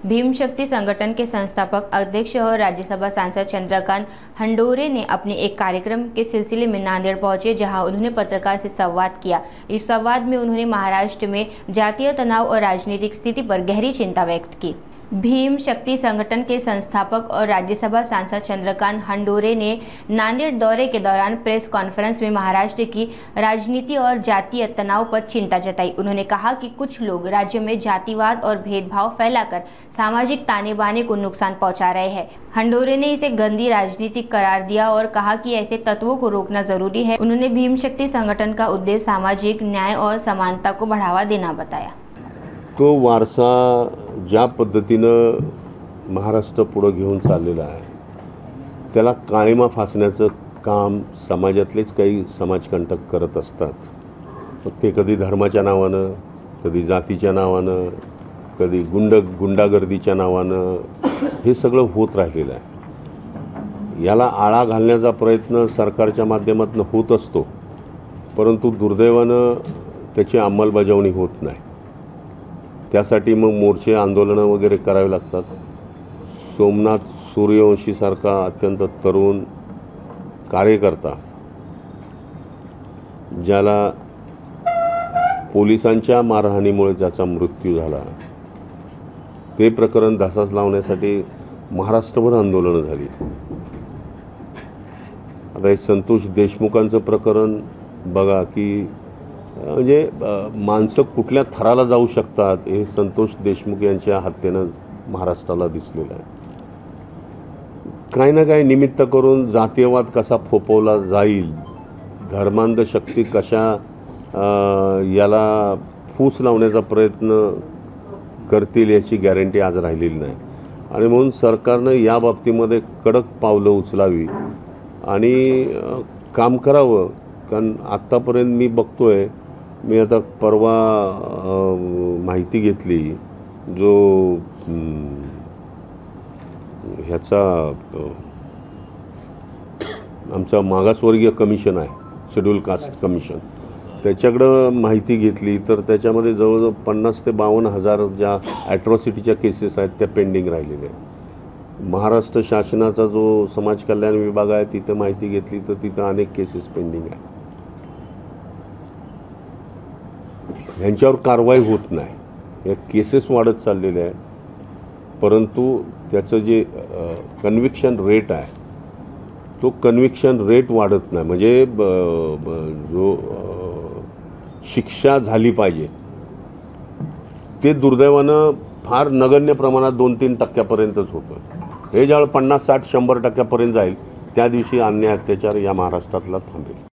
भीम शक्ति संगठन के संस्थापक अध्यक्ष और राज्यसभा सांसद चंद्रकांत हंडोरे ने अपने एक कार्यक्रम के सिलसिले में नांदेड़ पहुंचे, जहां उन्होंने पत्रकार से संवाद किया। इस संवाद में उन्होंने महाराष्ट्र में जातीय तनाव और राजनीतिक स्थिति पर गहरी चिंता व्यक्त की। भीम शक्ति संगठन के संस्थापक और राज्यसभा सांसद चंद्रकांत हंडोरे ने नांदेड़ दौरे के दौरान प्रेस कॉन्फ्रेंस में महाराष्ट्र की राजनीति और जातीय तनाव पर चिंता जताई। उन्होंने कहा कि कुछ लोग राज्य में जातिवाद और भेदभाव फैलाकर सामाजिक ताने बाने को नुकसान पहुंचा रहे हैं। हंडोरे ने इसे गंदी राजनीति करार दिया और कहा कि ऐसे तत्वों को रोकना जरूरी है। उन्होंने भीम शक्ति संगठन का उद्देश्य सामाजिक न्याय और समानता को बढ़ावा देना बताया। तो वारसा ज्या पद्धतीनं महाराष्ट्र पुढे घेऊन चाललेला आहे त्याला काळीमा फासण्याचं काम समाजातलेच काही समाजकंटक करत असतात। ते कधी धर्माच्या नावानं, कधी जातीच्या नावानं, कधी गुंडागर्दीच्या नावानं हे सगळं होत राहिलेलं आहे। याला आळा घालण्याचा प्रयत्न सरकारच्या माध्यमातून होत असतो, परंतु दुर्दैवानं त्याची अंमलबजावणी होत नाही। त्यासाठी मग मोर्चे आंदोलनं वगैरे करावे लागतात। सोमनाथ सूर्यवंशी सारखा अत्यंत तरुण कार्यकर्ता ज्याला पोलिसांच्या मारहाणीमुळे ज्याचा मृत्यू झाला, ते प्रकरण धसास लावण्यासाठी महाराष्ट्रभर आंदोलनं झाली। आता हे संतोष देशमुखांचं प्रकरण बघा की म्हणजे माणसं कुठल्या थराला जाऊ शकतात हे संतोष देशमुख यांच्या हत्येनं महाराष्ट्राला दिसलेलं आहे। काही ना काही निमित्त करून जातीयवाद कसा फोपवला जाईल, धर्मांध शक्ती कशा याला फूस लावण्याचा प्रयत्न करतील याची गॅरंटी आज राहिलेली नाही। आणि म्हणून सरकारनं या बाबतीमध्ये कडक पावलं उचलावी आणि काम करावं। कारण आत्तापर्यंत मी बघतोय, मी आता परवा माहिती घेतली, जो ह्याचा आमचा मागासवर्गीय कमिशन आहे, शेड्यूल कास्ट कमिशन, त्याच्याकडं माहिती घेतली तर त्याच्यामध्ये जवळजवळ 50 ते 52 हजार ज्या ॲट्रॉसिटीच्या केसेस आहेत त्या पेंडिंग राहिलेल्या आहेत। महाराष्ट्र शासनाचा जो समाज कल्याण विभाग आहे तिथं माहिती घेतली तर तिथं अनेक केसेस पेंडिंग आहेत। ह्यांच्यावर कारवाई होत नाही, या केसेस वाढत चाललेल्या आहेत, परंतु त्याचं जे कन्व्हिक्शन रेट आहे तो कन्व्हिक्शन रेट वाढत नाही। म्हणजे जो शिक्षा झाली पाहिजे ते दुर्दैवानं फार नगण्य प्रमाणात 2-3% होतं। हे ज्यावेळेस 50, 60, 100% जाईल त्या दिवशी अन्याय अत्याचार या महाराष्ट्रातला थांबेल।